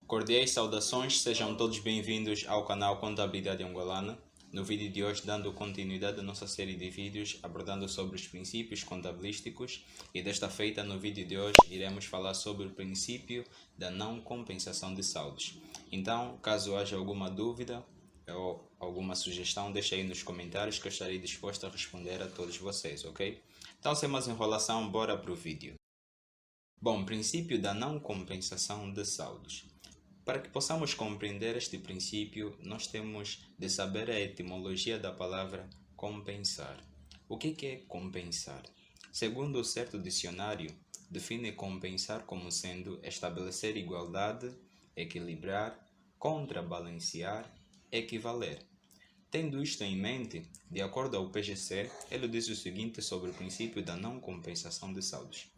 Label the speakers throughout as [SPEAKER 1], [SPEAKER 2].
[SPEAKER 1] Cordiais saudações, sejam todos bem-vindos ao canal Contabilidade Angolana. No vídeo de hoje, dando continuidade à nossa série de vídeos abordando sobre os princípios contabilísticos, e desta feita, no vídeo de hoje, iremos falar sobre o princípio da não compensação de saldos. Então, caso haja alguma dúvida ou alguma sugestão, deixe aí nos comentários que eu estarei disposto a responder a todos vocês, ok? Então, sem mais enrolação, bora para o vídeo. Bom, princípio da não compensação de saldos. Para que possamos compreender este princípio, nós temos de saber a etimologia da palavra compensar. O que é compensar? Segundo o certo dicionário, define compensar como sendo estabelecer igualdade, equilibrar, contrabalancear, equivaler. Tendo isto em mente, de acordo ao PGC, ele diz o seguinte sobre o princípio da não compensação de saldos.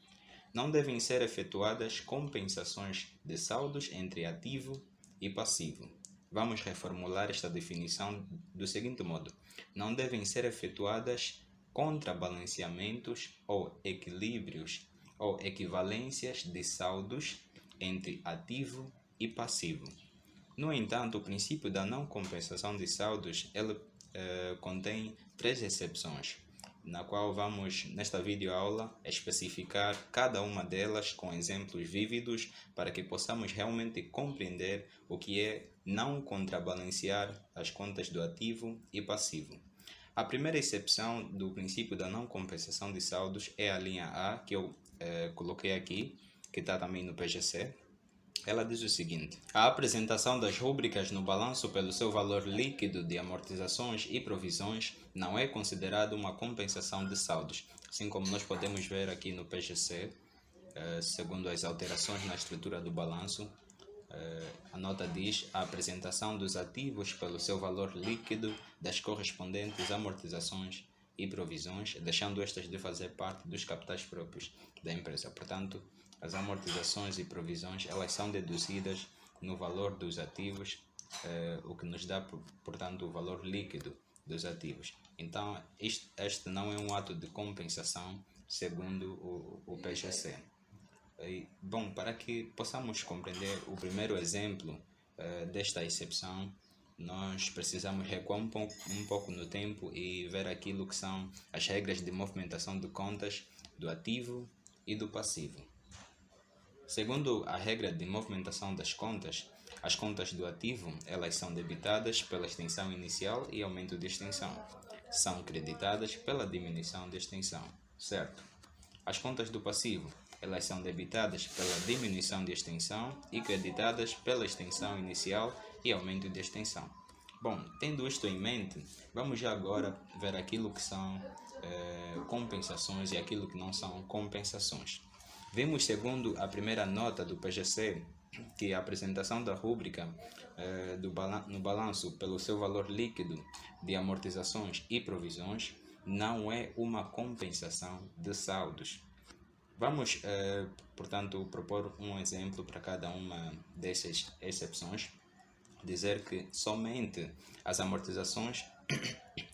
[SPEAKER 1] Não devem ser efetuadas compensações de saldos entre ativo e passivo. Vamos reformular esta definição do seguinte modo: não devem ser efetuadas contrabalanceamentos ou equilíbrios ou equivalências de saldos entre ativo e passivo. No entanto, o princípio da não compensação de saldos contém três exceções, na qual vamos, nesta videoaula, especificar cada uma delas com exemplos vívidos para que possamos realmente compreender o que é não contrabalancear as contas do ativo e passivo. A primeira exceção do princípio da não compensação de saldos é a linha A, que eu coloquei aqui, que está também no PGC. Ela diz o seguinte: a apresentação das rúbricas no balanço pelo seu valor líquido de amortizações e provisões não é considerada uma compensação de saldos, assim como nós podemos ver aqui no PGC, segundo as alterações na estrutura do balanço. A nota diz: a apresentação dos ativos pelo seu valor líquido das correspondentes amortizações e provisões, deixando estas de fazer parte dos capitais próprios da empresa. Portanto, as amortizações e provisões, elas são deduzidas no valor dos ativos, o que nos dá, portanto, o valor líquido dos ativos. Então, este não é um ato de compensação, segundo o PGC. Bom, para que possamos compreender o primeiro exemplo desta exceção, nós precisamos recuar um pouco no tempo e ver aquilo que são as regras de movimentação de contas do ativo e do passivo. Segundo a regra de movimentação das contas, as contas do ativo, elas são debitadas pela extensão inicial e aumento de extensão. São creditadas pela diminuição de extensão, certo? As contas do passivo, elas são debitadas pela diminuição de extensão e creditadas pela extensão inicial e aumento de extensão. Bom, tendo isto em mente, vamos já agora ver aquilo que são compensações e aquilo que não são compensações. Vimos, segundo a primeira nota do PGC, que a apresentação da rúbrica no balanço pelo seu valor líquido de amortizações e provisões não é uma compensação de saldos. Vamos, portanto, propor um exemplo para cada uma dessas exceções. Dizer que somente as amortizações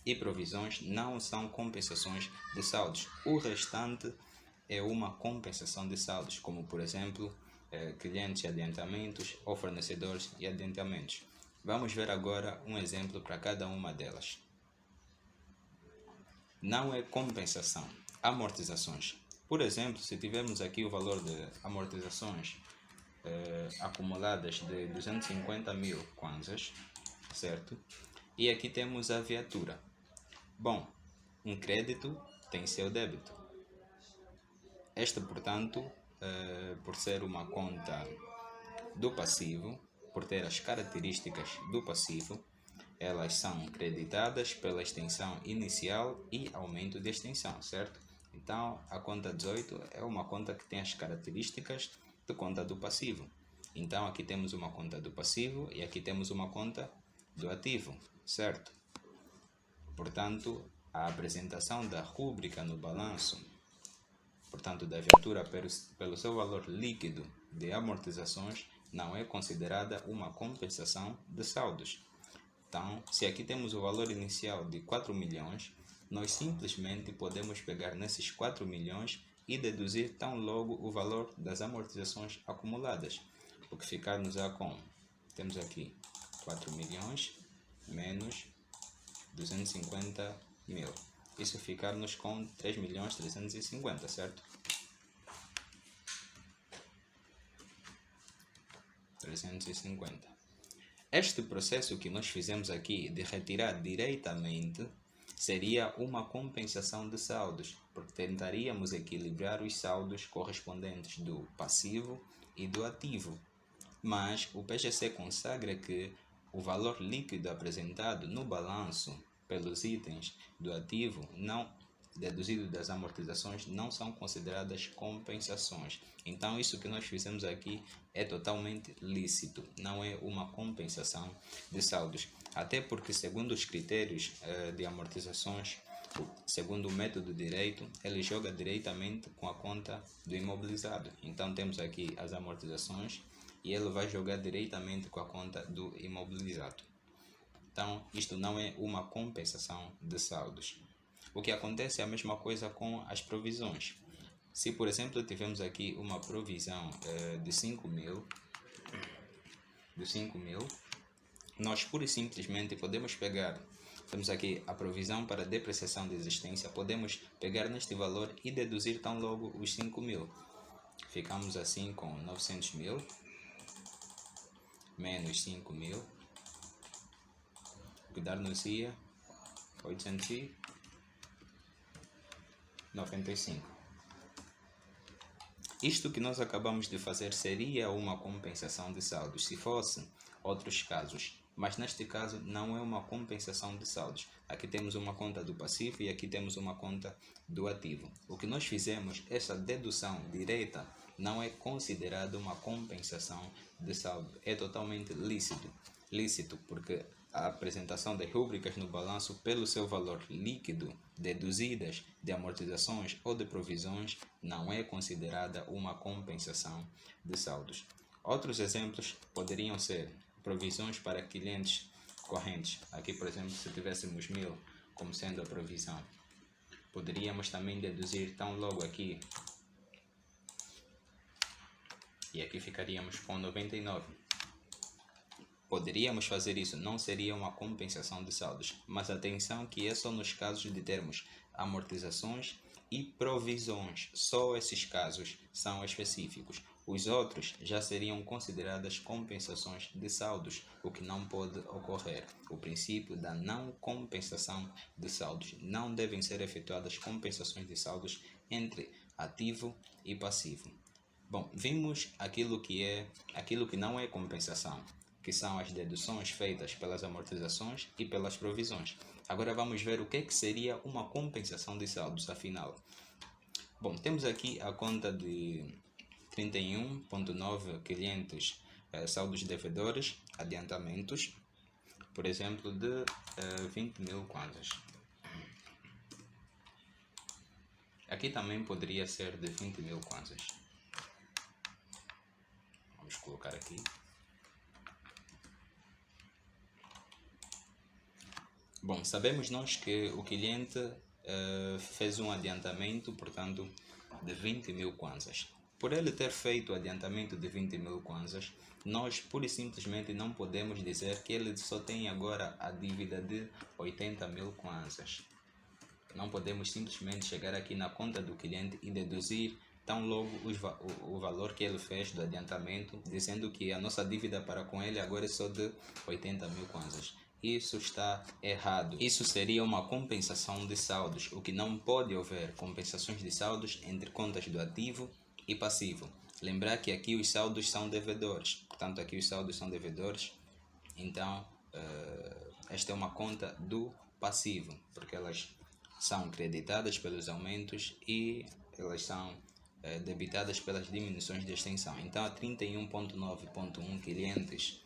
[SPEAKER 1] e provisões não são compensações de saldos. O restante é uma compensação de saldos, como por exemplo, clientes e adiantamentos ou fornecedores e adiantamentos. Vamos ver agora um exemplo para cada uma delas. Não é compensação. Amortizações. Por exemplo, se tivermos aqui o valor de amortizações acumuladas de 250 mil kwanzas, certo? E aqui temos a viatura. Bom, um crédito tem seu débito. Esta, portanto, por ser uma conta do passivo, por ter as características do passivo, elas são creditadas pela extensão inicial e aumento de extensão, certo? Então, a conta 18 é uma conta que tem as características de conta do passivo. Então, aqui temos uma conta do passivo e aqui temos uma conta do ativo, certo? Portanto, a apresentação da rúbrica no balanço, portanto, da viatura pelo seu valor líquido de amortizações, não é considerada uma compensação de saldos. Então, se aqui temos o valor inicial de 4 milhões, nós simplesmente podemos pegar nesses 4 milhões e deduzir tão logo o valor das amortizações acumuladas. o que ficar-nos a com, temos aqui 4 milhões menos 250 mil. Isso ficar-nos com 3 milhões 350, certo? 350. Este processo que nós fizemos aqui de retirar diretamente seria uma compensação de saldos, porque tentaríamos equilibrar os saldos correspondentes do passivo e do ativo. Mas o PGC consagra que o valor líquido apresentado no balanço pelos itens do ativo não deduzido das amortizações não são consideradas compensações. Então isso que nós fizemos aqui é totalmente lícito, não é uma compensação de saldos. Até porque, segundo os critérios de amortizações, segundo o método direito, ele joga diretamente com a conta do imobilizado. Então temos aqui as amortizações e ele vai jogar diretamente com a conta do imobilizado. Então isto não é uma compensação de saldos. O que acontece é a mesma coisa com as provisões. Se, por exemplo, tivermos aqui uma provisão de 5 mil, nós pura e simplesmente podemos pegar, temos aqui a provisão para depreciação de existência, podemos pegar neste valor e deduzir tão logo os 5 mil. Ficamos assim com 900 mil menos 5 mil, que dar-nos-ia 895. Isto que nós acabamos de fazer seria uma compensação de saldos se fosse outros casos, mas neste caso não é uma compensação de saldos. Aqui temos uma conta do passivo e aqui temos uma conta do ativo. O que nós fizemos, essa dedução direta, não é considerada uma compensação de saldo, é totalmente lícito, porque a apresentação das rúbricas no balanço pelo seu valor líquido, deduzidas de amortizações ou de provisões, não é considerada uma compensação de saldos. Outros exemplos poderiam ser provisões para clientes correntes. Aqui, por exemplo, se tivéssemos 1000 como sendo a provisão, poderíamos também deduzir tão logo aqui, e aqui ficaríamos com 99. Poderíamos fazer isso, não seria uma compensação de saldos, mas atenção que é só nos casos de termos amortizações e provisões. Só esses casos são específicos. Os outros já seriam consideradas compensações de saldos, o que não pode ocorrer. O princípio da não compensação de saldos. Não devem ser efetuadas compensações de saldos entre ativo e passivo. Bom, vimos aquilo que não é compensação, que são as deduções feitas pelas amortizações e pelas provisões. Agora vamos ver o que seria uma compensação de saldos, afinal. Bom, temos aqui a conta de 31.9 clientes saldos devedores, adiantamentos, por exemplo, de 20 mil kwanzas. Aqui também poderia ser de 20 mil kwanzas. Vamos colocar aqui. Bom, sabemos nós que o cliente fez um adiantamento, portanto, de 20 mil kwanzas. Por ele ter feito o adiantamento de 20 mil kwanzas, nós pura e simplesmente não podemos dizer que ele só tem agora a dívida de 80 mil kwanzas. Não podemos simplesmente chegar aqui na conta do cliente e deduzir tão logo o valor que ele fez do adiantamento, dizendo que a nossa dívida para com ele agora é só de 80 mil kwanzas. Isso está errado. Isso seria uma compensação de saldos, o que não pode haver compensações de saldos entre contas do ativo e passivo. Lembrar que aqui os saldos são devedores, portanto aqui os saldos são devedores, então esta é uma conta do passivo, porque elas são creditadas pelos aumentos e elas são debitadas pelas diminuições de extensão. Então a 31.9.1 clientes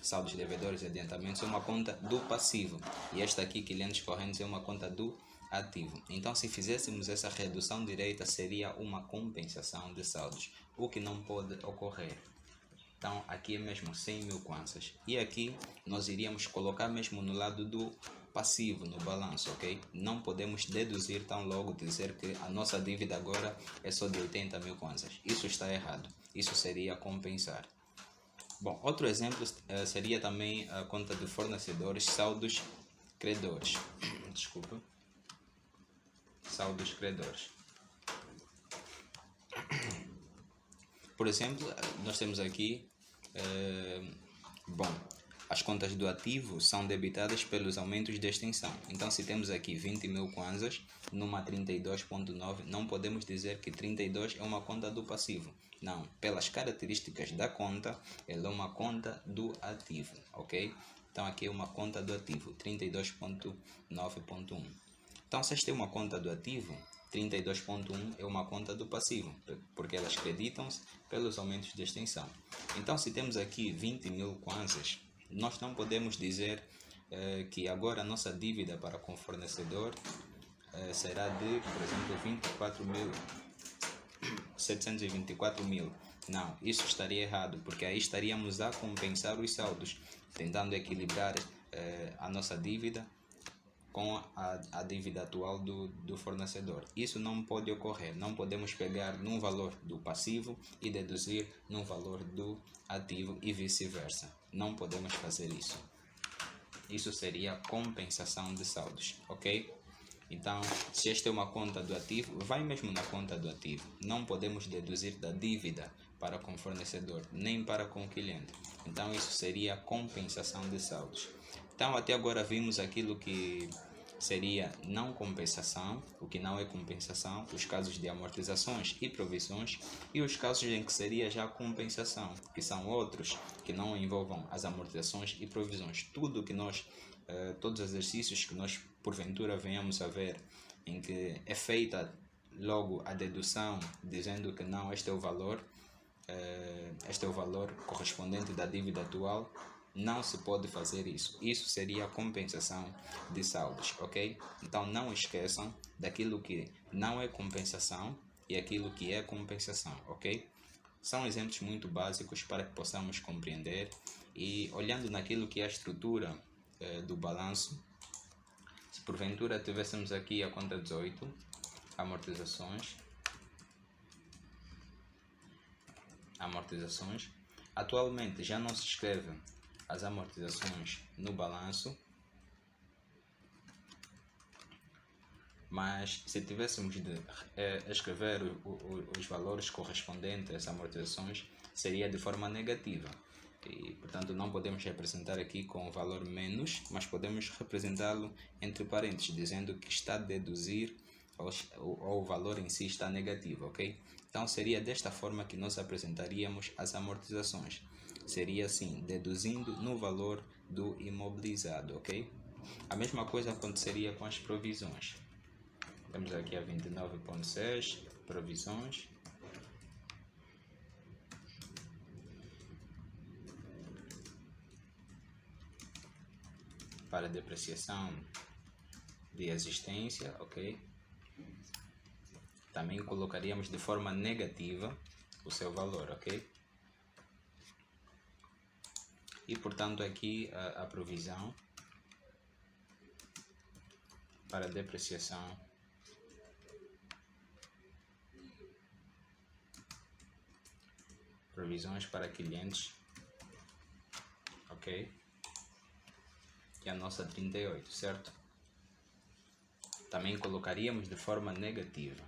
[SPEAKER 1] saldos devedores e adiantamentos é uma conta do passivo, e esta aqui, clientes correntes, é uma conta do ativo. Então, se fizéssemos essa redução direta, seria uma compensação de saldos, o que não pode ocorrer. Então, aqui é mesmo 100 mil kwanzas, e aqui nós iríamos colocar mesmo no lado do passivo no balanço, ok? Não podemos deduzir tão logo dizer que a nossa dívida agora é só de 80 mil kwanzas. Isso está errado. Isso seria compensar. Bom, outro exemplo seria também a conta de fornecedores, saldos credores. Desculpa. Saldos credores. Por exemplo, nós temos aqui, as contas do ativo são debitadas pelos aumentos de extensão. Então, se temos aqui 20 mil kwanzas numa 32.9, não podemos dizer que 32 é uma conta do passivo. Não, pelas características da conta, ela é uma conta do ativo, ok? Então, aqui é uma conta do ativo, 32.9.1. Então, se esta é uma conta do ativo, 32.1 é uma conta do passivo, porque elas creditam-se pelos aumentos de extensão. Então, se temos aqui 20 mil kwanzas, nós não podemos dizer que agora a nossa dívida para com o fornecedor será de, por exemplo, 724 mil. Não, isso estaria errado, porque aí estaríamos a compensar os saldos, tentando equilibrar a nossa dívida com a dívida atual do fornecedor. Isso não pode ocorrer. Não podemos pegar num valor do passivo e deduzir num valor do ativo e vice-versa. Não podemos fazer isso. Isso seria compensação de saldos, ok? Então, se esta é uma conta do ativo, vai mesmo na conta do ativo. Não podemos deduzir da dívida para com o fornecedor, nem para com o cliente. Então, isso seria compensação de saldos. Então, até agora vimos aquilo que seria não compensação, o que não é compensação, os casos de amortizações e provisões, e os casos em que seria já compensação, que são outros que não envolvam as amortizações e provisões. Tudo que nós, todos os exercícios que nós porventura venhamos a ver em que é feita logo a dedução dizendo que não, este é o valor correspondente da dívida atual, não se pode fazer isso. Isso seria compensação de saldos, ok? Então não esqueçam daquilo que não é compensação e aquilo que é compensação, ok? São exemplos muito básicos para que possamos compreender, e olhando naquilo que é a estrutura do balanço, se porventura tivéssemos aqui a conta 18, amortizações, atualmente já não se escreve as amortizações no balanço, mas se tivéssemos de escrever os valores correspondentes às amortizações, seria de forma negativa. E, portanto, não podemos representar aqui com o valor menos, mas podemos representá-lo entre parênteses, dizendo que está a deduzir ou o valor em si está negativo, ok? Então, seria desta forma que nós apresentaríamos as amortizações. Seria assim, deduzindo no valor do imobilizado, ok? A mesma coisa aconteceria com as provisões. Temos aqui a 29.6, provisões. Para depreciação de existência, ok? Também colocaríamos de forma negativa o seu valor, ok? E, portanto, aqui a provisão para depreciação provisões para clientes, ok? Que é a nossa 38, certo? Também colocaríamos de forma negativa.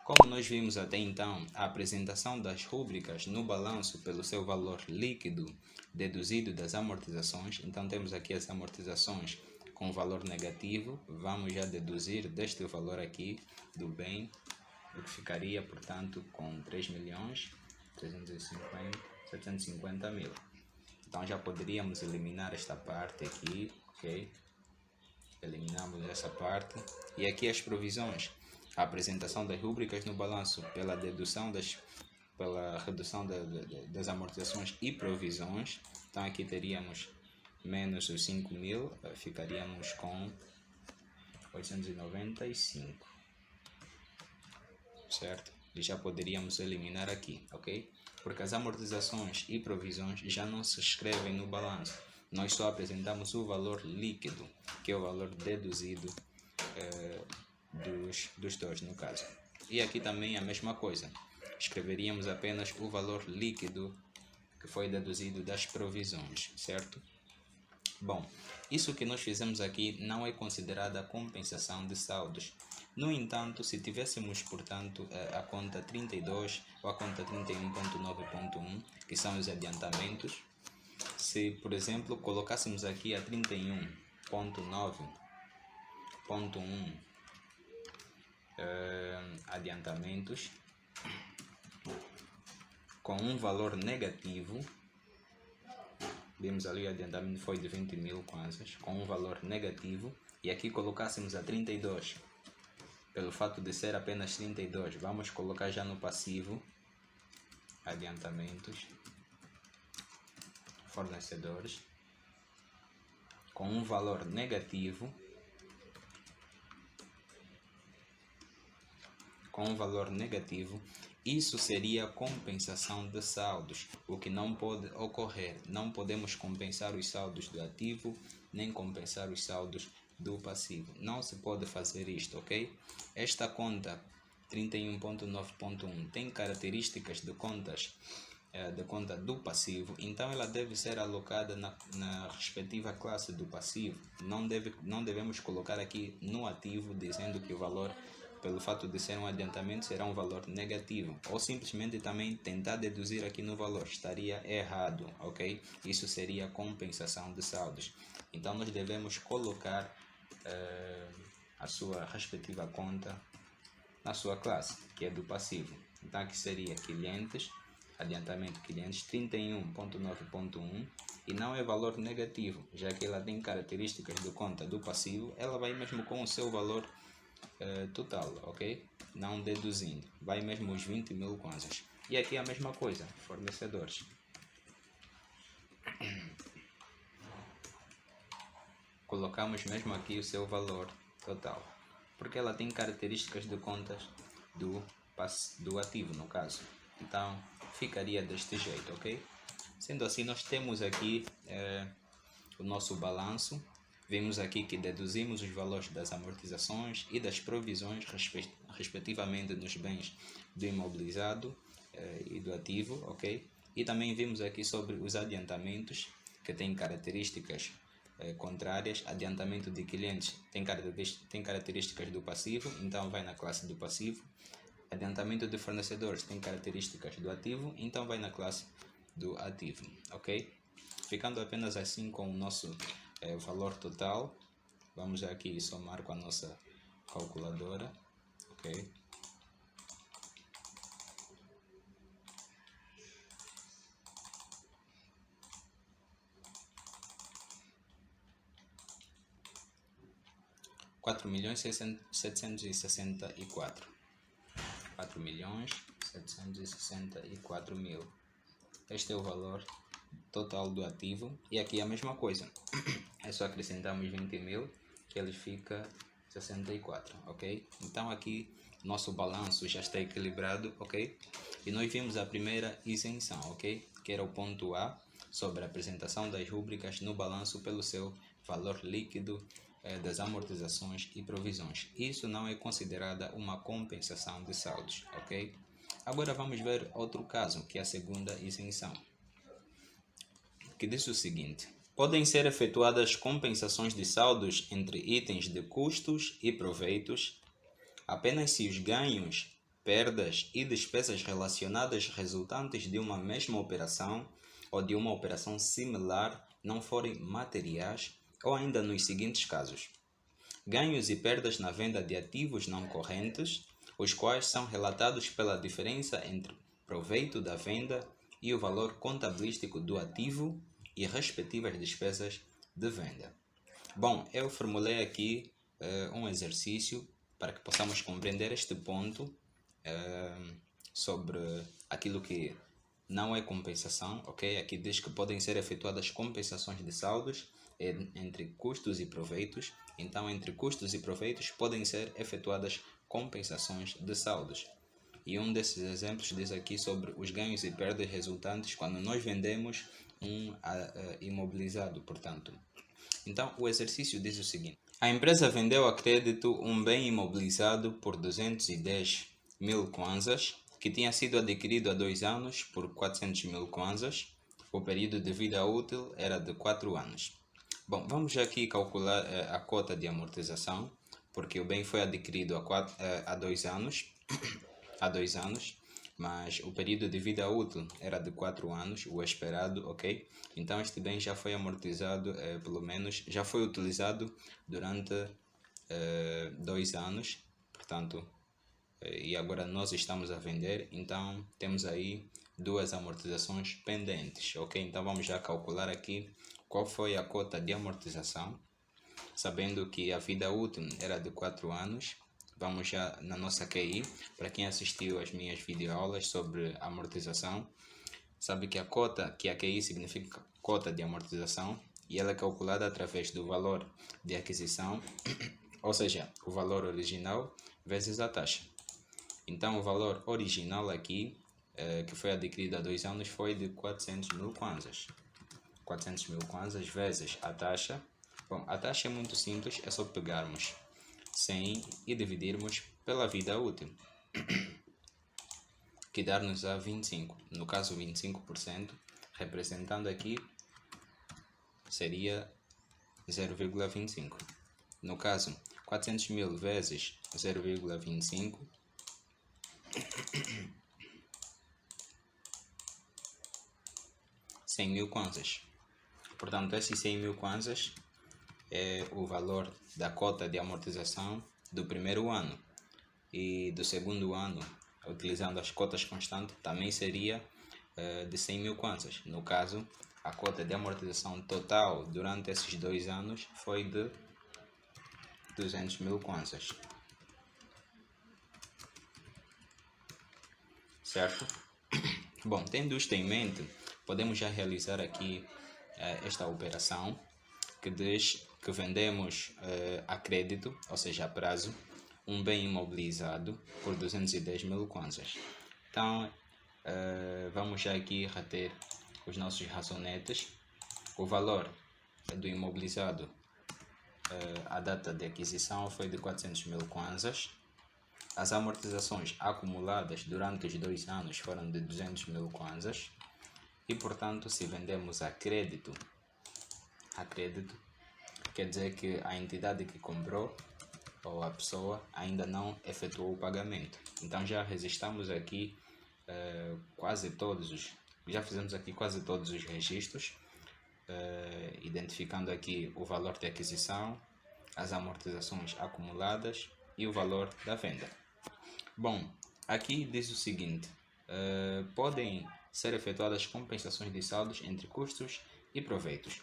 [SPEAKER 1] Como nós vimos até então, a apresentação das rúbricas no balanço pelo seu valor líquido deduzido das amortizações, então temos aqui as amortizações com valor negativo, vamos já deduzir deste valor aqui do bem, o que ficaria, portanto, com 3.750.000. Então já poderíamos eliminar esta parte aqui, ok? Eliminamos essa parte. E aqui as provisões. A apresentação das rúbricas no balanço pela redução das amortizações e provisões. Então aqui teríamos menos os 5.000, ficaríamos com 895, certo? e já poderíamos eliminar aqui, ok? Porque as amortizações e provisões já não se escrevem no balanço. Nós só apresentamos o valor líquido, que é o valor deduzido dos dois, no caso. E aqui também a mesma coisa. Escreveríamos apenas o valor líquido que foi deduzido das provisões, certo? Bom, isso que nós fizemos aqui não é considerada compensação de saldos. No entanto, se tivéssemos, portanto, a conta 32 ou a conta 31.9.1, que são os adiantamentos, se, por exemplo, colocássemos aqui a 31.9.1 adiantamentos com um valor negativo, vimos ali o adiantamento foi de 20 mil kwanzas, com um valor negativo, e aqui colocássemos a 32, pelo fato de ser apenas 32, vamos colocar já no passivo, adiantamentos, fornecedores, com um valor negativo, isso seria compensação de saldos, o que não pode ocorrer. Não podemos compensar os saldos do ativo, nem compensar os saldos do passivo. Não se pode fazer isto, ok? Esta conta 31.9.1 tem características de conta do passivo, então ela deve ser alocada na respectiva classe do passivo. Não devemos colocar aqui no ativo dizendo que o valor, pelo fato de ser um adiantamento, será um valor negativo, ou simplesmente também tentar deduzir aqui no valor, estaria errado, ok? Isso seria compensação de saldos. Então nós devemos colocar a sua respectiva conta na sua classe, que é do passivo. Então aqui seria clientes, adiantamento clientes 31.9.1, e não é valor negativo, já que ela tem características de conta do passivo, ela vai mesmo com o seu valor total, ok? Não deduzindo, vai mesmo os 20 mil kwanzas. E aqui a mesma coisa, fornecedores. Colocamos mesmo aqui o seu valor total, porque ela tem características de contas do ativo, no caso. Então ficaria deste jeito, ok? Sendo assim, nós temos aqui o nosso balanço. Vimos aqui que deduzimos os valores das amortizações e das provisões, respectivamente, nos bens do imobilizado e do ativo, ok? E também vimos aqui sobre os adiantamentos, que têm características contrárias. Adiantamento de clientes tem características do passivo, então vai na classe do passivo. Adiantamento de fornecedores tem características do ativo, então vai na classe do ativo, ok? Ficando apenas assim com o nosso valor total, vamos aqui somar com a nossa calculadora, ok? $4.764.000. Este é o valor total do ativo, e aqui a mesma coisa, é só acrescentarmos 20 mil que ele fica 64, ok? Então aqui nosso balanço já está equilibrado, ok? E nós vimos a primeira isenção, ok? Que era o ponto A, sobre a apresentação das rúbricas no balanço pelo seu valor líquido das amortizações e provisões. Isso não é considerada uma compensação de saldos, ok? Agora vamos ver outro caso, que é a segunda isenção, que diz o seguinte: podem ser efetuadas compensações de saldos entre itens de custos e proveitos apenas se os ganhos, perdas e despesas relacionadas resultantes de uma mesma operação ou de uma operação similar não forem materiais, ou ainda nos seguintes casos: ganhos e perdas na venda de ativos não correntes, os quais são relatados pela diferença entre proveito da venda e o valor contabilístico do ativo e respectivas despesas de venda. Bom, eu formulei aqui um exercício para que possamos compreender este ponto sobre aquilo que não é compensação, ok? Aqui diz que podem ser efetuadas compensações de saldos entre custos e proveitos. Então, entre custos e proveitos podem ser efetuadas compensações de saldos. E um desses exemplos diz aqui sobre os ganhos e perdas resultantes quando nós vendemos um imobilizado, portanto. Então, o exercício diz o seguinte: a empresa vendeu a crédito um bem imobilizado por 210 mil kwanzas, que tinha sido adquirido há 2 anos por 400 mil kwanzas. O período de vida útil era de 4 anos. Bom, vamos aqui calcular a cota de amortização, porque o bem foi adquirido há 2 anos, mas o período de vida útil era de 4 anos, o esperado, ok? Então este bem já foi amortizado, pelo menos, já foi utilizado durante 2 anos, portanto, e agora nós estamos a vender, então temos aí 2 amortizações pendentes, ok? Então vamos já calcular aqui qual foi a cota de amortização, sabendo que a vida útil era de 4 anos. Vamos já na nossa QI. Para quem assistiu às minhas videoaulas sobre amortização, sabe que a QI significa cota de amortização, e ela é calculada através do valor de aquisição, ou seja, o valor original vezes a taxa. Então o valor original aqui, que foi adquirido há 2 anos, foi de 400 mil kwanzas. 400 mil kwanzas vezes a taxa. Bom, a taxa é muito simples, é só pegarmos 100 e dividirmos pela vida útil, que dá-nos a 25. No caso, 25%, representando aqui, seria 0,25. No caso, 400 mil vezes 0,25, 100 mil kwanzas. Portanto, esses 100 mil kwanzas é o valor da cota de amortização do primeiro ano, e do segundo ano, utilizando as cotas constantes, também seria de 100 mil kwanzas. No caso, a cota de amortização total durante esses 2 anos foi de 200 mil kwanzas, certo? Bom, tendo isto em mente, podemos já realizar aqui esta operação, que diz que vendemos a crédito, ou seja, a prazo, um bem imobilizado por 210 mil kwanzas. Então, vamos já aqui reter os nossos razonetes. O valor do imobilizado, a data de aquisição, foi de 400 mil kwanzas. As amortizações acumuladas durante os 2 anos foram de 200 mil kwanzas. E, portanto, se vendemos a crédito, quer dizer que a entidade que comprou, ou a pessoa, ainda não efetuou o pagamento. Então já registramos aqui já fizemos aqui quase todos os registros, identificando aqui o valor de aquisição, as amortizações acumuladas e o valor da venda. Bom, aqui diz o seguinte: podem ser efetuadas compensações de saldos entre custos e proveitos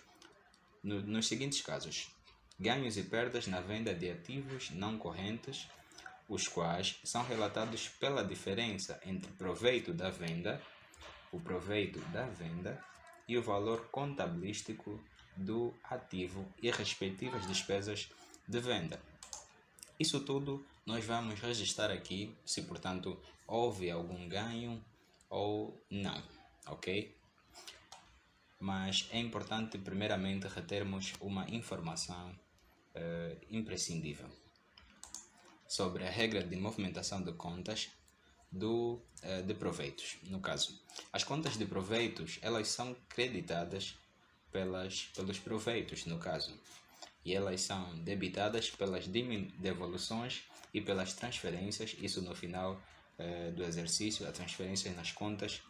[SPEAKER 1] nos seguintes casos: ganhos e perdas na venda de ativos não correntes, os quais são relatados pela diferença entre o proveito da venda e o valor contabilístico do ativo e respectivas despesas de venda. Isso tudo nós vamos registrar aqui, se portanto houve algum ganho ou não, ok? Mas é importante primeiramente retermos uma informação imprescindível sobre a regra de movimentação de contas de proveitos. No caso, as contas de proveitos, elas são creditadas pelos proveitos, no caso, e elas são debitadas pelas devoluções e pelas transferências. Isso no final do exercício, a transferência nas contas,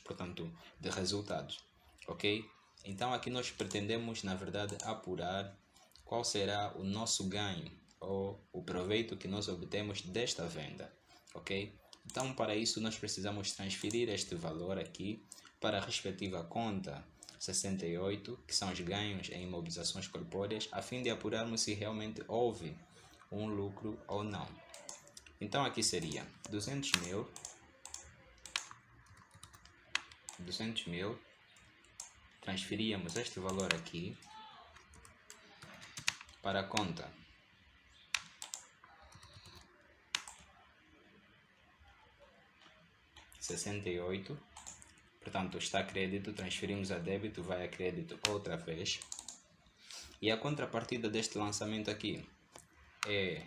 [SPEAKER 1] portanto, de resultados, ok? Então aqui nós pretendemos, na verdade, apurar qual será o nosso ganho ou o proveito que nós obtemos desta venda, ok? Então, para isso, nós precisamos transferir este valor aqui para a respectiva conta 68, que são os ganhos em imobilizações corpóreas, a fim de apurarmos se realmente houve um lucro ou não. Então, aqui seria 200 mil, transferíamos este valor aqui para a conta 68. Portanto, está a crédito, transferimos a débito, vai a crédito outra vez. E a contrapartida deste lançamento aqui é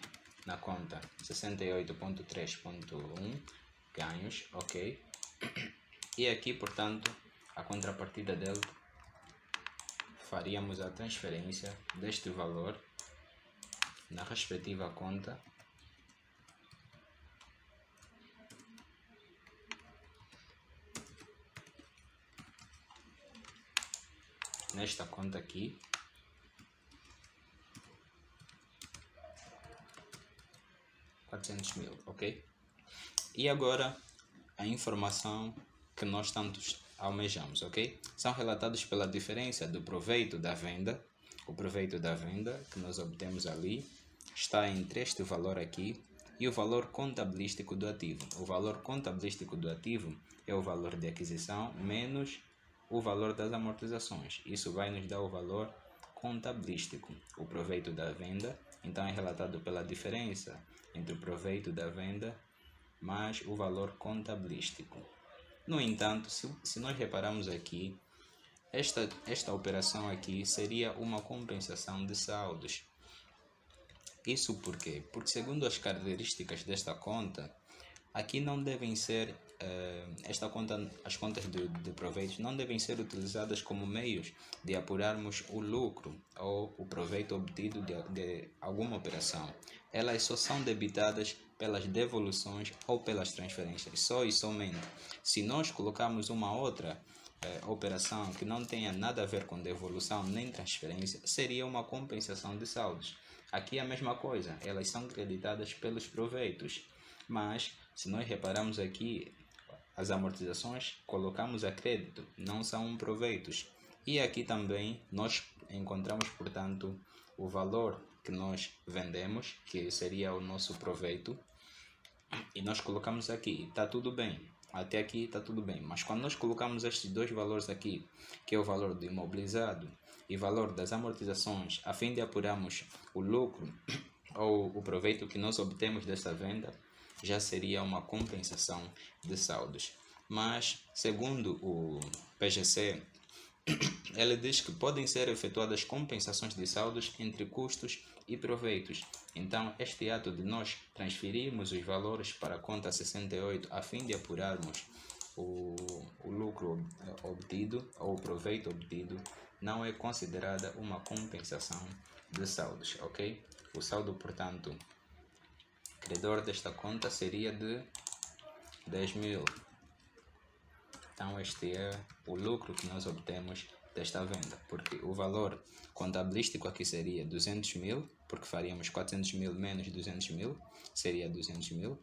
[SPEAKER 1] na conta 68.3.1 ganhos, ok? E aqui, portanto, a contrapartida dele, faríamos a transferência deste valor na respectiva conta nesta conta aqui, $400.000, ok? E agora a informação que nós tantos almejamos, ok? São relatados pela diferença do proveito da venda. O proveito da venda que nós obtemos ali está entre este valor aqui e o valor contabilístico do ativo. O valor contabilístico do ativo é o valor de aquisição menos o valor das amortizações. Isso vai nos dar o valor contabilístico. O proveito da venda, então, é relatado pela diferença entre o proveito da venda mais o valor contabilístico. No entanto, se nós repararmos aqui, esta operação aqui seria uma compensação de saldos. Isso por quê? Porque segundo as características desta conta, aqui não devem ser, as contas de proveitos não devem ser utilizadas como meios de apurarmos o lucro ou o proveito obtido de alguma operação. Elas só são debitadas pelas devoluções ou pelas transferências, só e somente. Se nós colocarmos uma outra operação que não tenha nada a ver com devolução nem transferência, seria uma compensação de saldos. Aqui é a mesma coisa, elas são creditadas pelos proveitos, mas se nós repararmos aqui, as amortizações colocamos a crédito, não são proveitos. E aqui também nós encontramos, portanto, o valor que nós vendemos, que seria o nosso proveito, e nós colocamos aqui, está tudo bem. Até aqui está tudo bem, mas quando nós colocamos estes dois valores aqui, que é o valor do imobilizado e o valor das amortizações, a fim de apurarmos o lucro ou o proveito que nós obtemos dessa venda, já seria uma compensação de saldos. Mas, segundo o PGC, ele diz que podem ser efetuadas compensações de saldos entre custos e proveitos. Então, este ato de nós transferirmos os valores para a conta 68 a fim de apurarmos o lucro obtido ou o proveito obtido não é considerada uma compensação de saldos, ok? O saldo, portanto, credor desta conta seria de 10.000. Então, este é o lucro que nós obtemos desta venda, porque o valor contabilístico aqui seria 200.000, porque faríamos 400.000 menos 200.000, seria 200.000,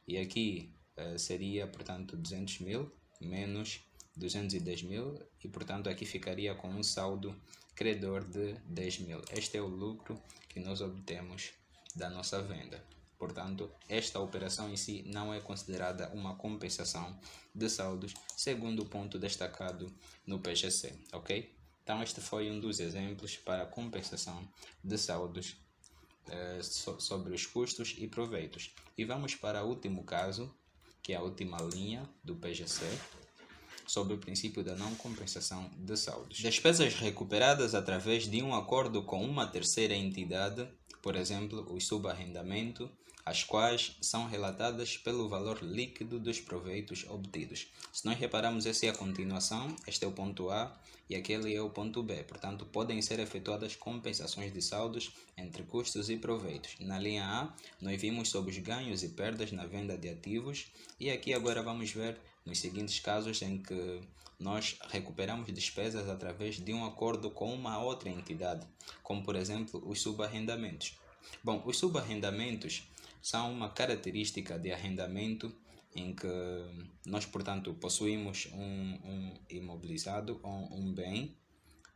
[SPEAKER 1] e aqui seria, portanto, 200.000 menos 210.000, e portanto aqui ficaria com um saldo credor de 10.000. Este é o lucro que nós obtemos da nossa venda. Portanto, esta operação em si não é considerada uma compensação de saldos, segundo o ponto destacado no PGC, ok? Então, este foi um dos exemplos para a compensação de saldos sobre os custos e proveitos. E vamos para o último caso, que é a última linha do PGC, sobre o princípio da não compensação de saldos. Despesas recuperadas através de um acordo com uma terceira entidade, por exemplo, o subarrendamento, as quais são relatadas pelo valor líquido dos proveitos obtidos. Se nós repararmos, essa é a continuação, este é o ponto A e aquele é o ponto B. Portanto, podem ser efetuadas compensações de saldos entre custos e proveitos. Na linha A, nós vimos sobre os ganhos e perdas na venda de ativos, e aqui agora vamos ver nos seguintes casos em que nós recuperamos despesas através de um acordo com uma outra entidade, como por exemplo os subarrendamentos. Bom, os subarrendamentos são uma característica de arrendamento em que nós, portanto, possuímos um imobilizado ou um bem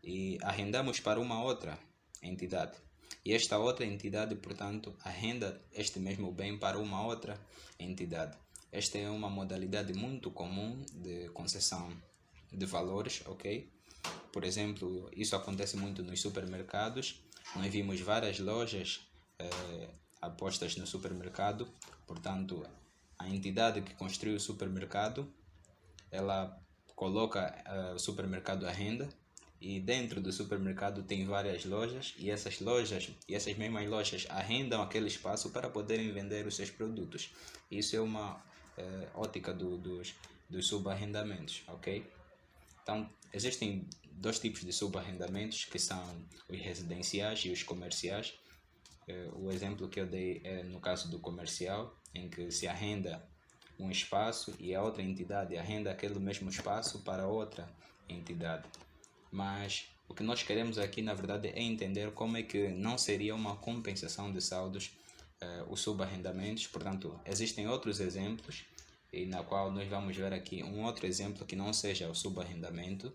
[SPEAKER 1] e arrendamos para uma outra entidade. E esta outra entidade, portanto, arrenda este mesmo bem para uma outra entidade. Esta é uma modalidade muito comum de concessão de valores, ok? Por exemplo, isso acontece muito nos supermercados. Nós vimos várias lojas apostas no supermercado. Portanto, a entidade que construiu o supermercado ela coloca o supermercado à renda, e dentro do supermercado tem várias lojas, e essas mesmas lojas arrendam aquele espaço para poderem vender os seus produtos. Isso é uma ótica dos subarrendamentos, ok? Então, existem dois tipos de subarrendamentos, que são os residenciais e os comerciais. O exemplo que eu dei é no caso do comercial, em que se arrenda um espaço e a outra entidade arrenda aquele mesmo espaço para outra entidade. Mas o que nós queremos aqui, na verdade, é entender como é que não seria uma compensação de saldos os subarrendamentos. Portanto, existem outros exemplos, e na qual nós vamos ver aqui um outro exemplo que não seja o subarrendamento,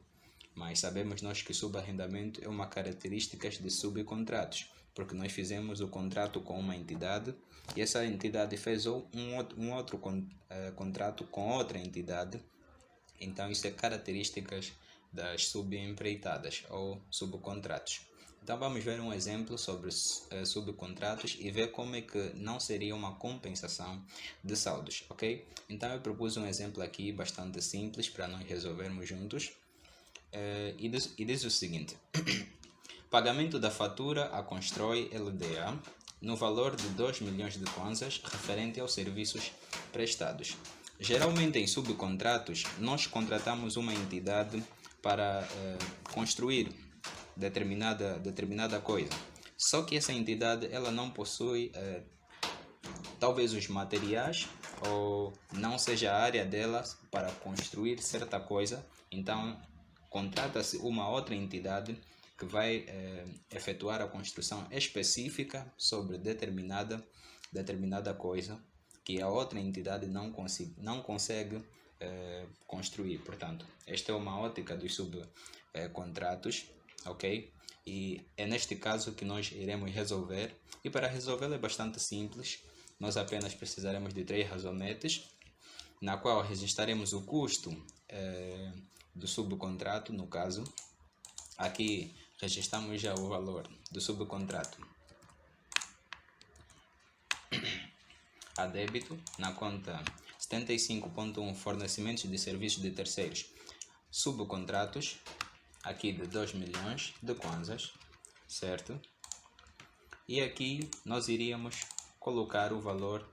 [SPEAKER 1] mas sabemos nós que subarrendamento é uma característica de subcontratos, porque nós fizemos o contrato com uma entidade e essa entidade fez um outro contrato com outra entidade. Então isso é características das subempreitadas ou subcontratos. Então vamos ver um exemplo sobre subcontratos e ver como é que não seria uma compensação de saldos, ok? Então eu propus um exemplo aqui bastante simples para nós resolvermos juntos. E diz o seguinte: pagamento da fatura a Constrói LDA no valor de 2 milhões de kwanzas referente aos serviços prestados. Geralmente em subcontratos nós contratamos uma entidade para construir determinada coisa. Só que essa entidade ela não possui talvez os materiais, ou não seja a área dela para construir certa coisa. Então contrata-se uma outra entidade que vai efetuar a construção específica sobre determinada coisa que a outra entidade não consegue construir. Portanto, esta é uma ótica dos subcontratos, ok? E é neste caso que nós iremos resolver, e para resolver é bastante simples. Nós apenas precisaremos de 3 razonetes, na qual registraremos o custo do subcontrato. No caso, aqui registramos já o valor do subcontrato a débito na conta 75.1 fornecimentos de serviços de terceiros, subcontratos, aqui de 2 milhões de kwanzas, certo? E aqui nós iríamos colocar o valor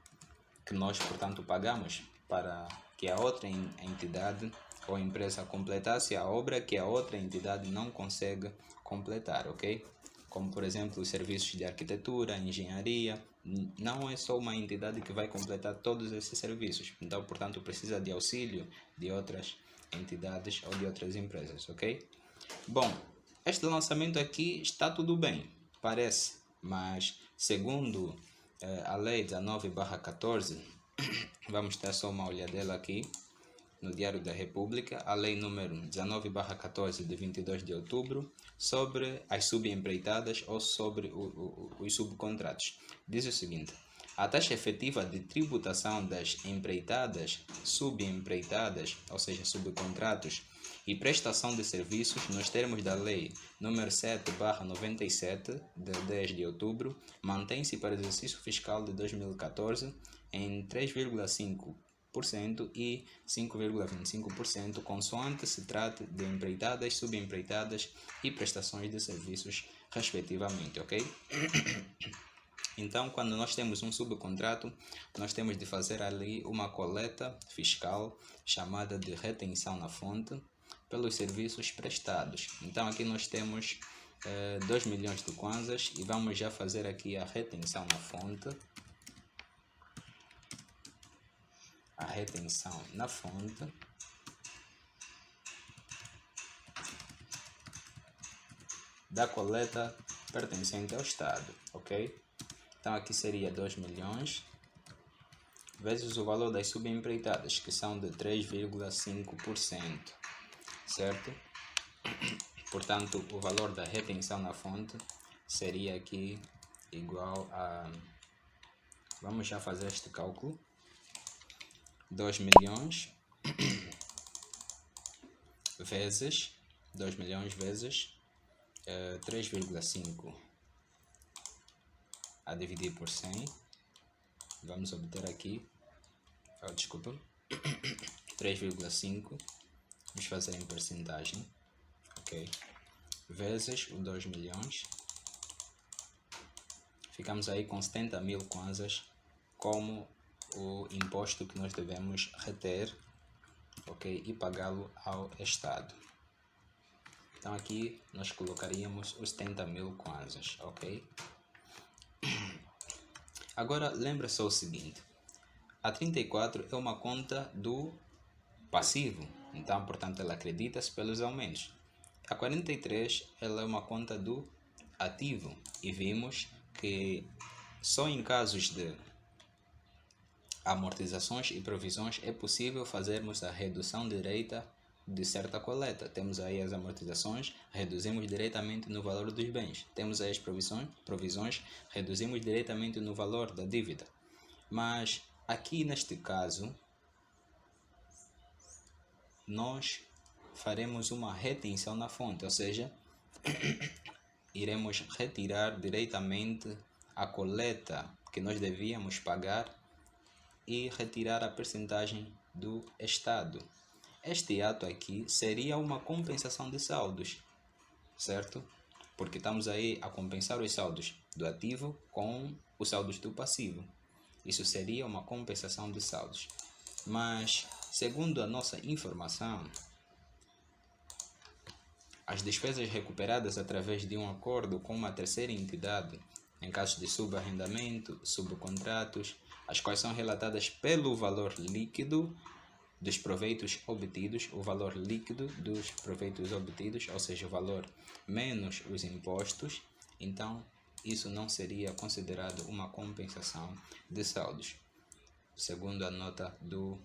[SPEAKER 1] que nós, portanto, pagamos para que a outra entidade ou empresa completasse a obra que a outra entidade não consegue completar, ok? Como, por exemplo, os serviços de arquitetura, engenharia. Não é só uma entidade que vai completar todos esses serviços. Então, portanto, precisa de auxílio de outras entidades ou de outras empresas, ok? Bom, este lançamento aqui está tudo bem, parece, mas segundo a lei 19/14, vamos ter só uma olhadela aqui no Diário da República, a lei número 19/14 de 22 de outubro, sobre as subempreitadas ou sobre os subcontratos. Diz o seguinte: a taxa efetiva de tributação das empreitadas, subempreitadas, ou seja, subcontratos, e prestação de serviços nos termos da Lei nº 7/97, de 10 de outubro, mantém-se para o exercício fiscal de 2014 em 3,5% e 5,25%, consoante se trate de empreitadas, subempreitadas e prestações de serviços, respectivamente, ok? Então, quando nós temos um subcontrato, nós temos de fazer ali uma coleta fiscal chamada de retenção na fonte pelos serviços prestados. Então, aqui nós temos 2 milhões de kwanzas e vamos já fazer aqui a retenção na fonte. A retenção na fonte da coleta pertencente ao Estado, ok? Então aqui seria 2 milhões vezes o valor das subempreitadas, que são de 3,5%, certo? Portanto, o valor da retenção na fonte seria aqui igual a... Vamos já fazer este cálculo. 2 milhões vezes 2 milhões vezes 3,5 a dividir por 100. Vamos obter aqui, desculpa, 3,5, vamos fazer em percentagem, ok, vezes os 2 milhões, ficamos aí com 70 mil kwanzas como o imposto que nós devemos reter, ok, e pagá-lo ao Estado. Então aqui nós colocaríamos os 70 mil kwanzas, ok? Agora lembra só o seguinte, a 34 é uma conta do passivo, então portanto ela acredita-se pelos aumentos. A 43 ela é uma conta do ativo e vimos que só em casos de amortizações e provisões é possível fazermos a redução direta de certa coleta. Temos aí as amortizações, reduzimos diretamente no valor dos bens. Temos aí as provisões, reduzimos diretamente no valor da dívida. Mas aqui neste caso, nós faremos uma retenção na fonte, ou seja, iremos retirar diretamente a coleta que nós devíamos pagar e retirar a percentagem do Estado. Este ato aqui seria uma compensação de saldos, certo? Porque estamos aí a compensar os saldos do ativo com os saldos do passivo. Isso seria uma compensação de saldos. Mas, segundo a nossa informação, as despesas recuperadas através de um acordo com uma terceira entidade, em casos de subarrendamento, subcontratos, as quais são relatadas pelo valor líquido dos proveitos obtidos, o valor líquido dos proveitos obtidos, ou seja, o valor menos os impostos, então isso não seria considerado uma compensação de saldos, segundo a nota do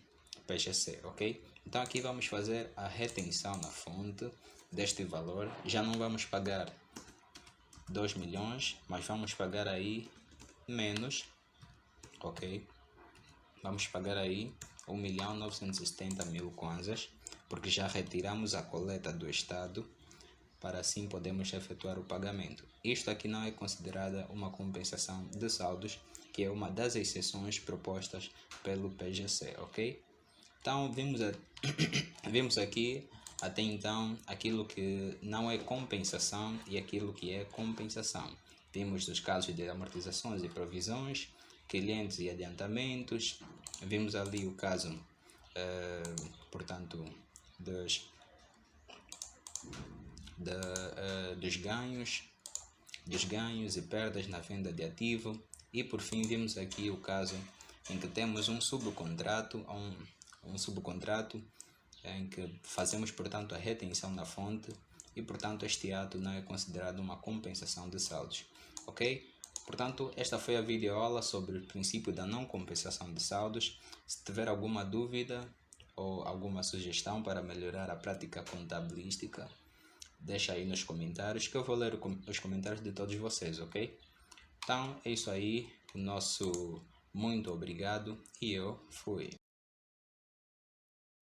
[SPEAKER 1] PGC, ok? Então aqui vamos fazer a retenção na fonte deste valor, já não vamos pagar 2 milhões, mas vamos pagar aí menos, ok? Vamos pagar aí 1.970.000 kwanzas, porque já retiramos a coleta do Estado, para assim podermos efetuar o pagamento. Isto aqui não é considerada uma compensação de saldos, que é uma das exceções propostas pelo PGC, ok? Então vimos aqui até então aquilo que não é compensação e aquilo que é compensação. Vimos os casos de amortizações e provisões, clientes e adiantamentos. Vimos ali o caso, portanto, dos ganhos e perdas na venda de ativo. E por fim vimos aqui o caso em que temos um subcontrato, em que fazemos, portanto, a retenção na fonte e, portanto, este ato não é considerado uma compensação de saldos, ok? Portanto, esta foi a videoaula sobre o princípio da não compensação de saldos. Se tiver alguma dúvida ou alguma sugestão para melhorar a prática contabilística, deixa aí nos comentários que eu vou ler os comentários de todos vocês, ok? Então, é isso aí. O nosso muito obrigado e eu fui.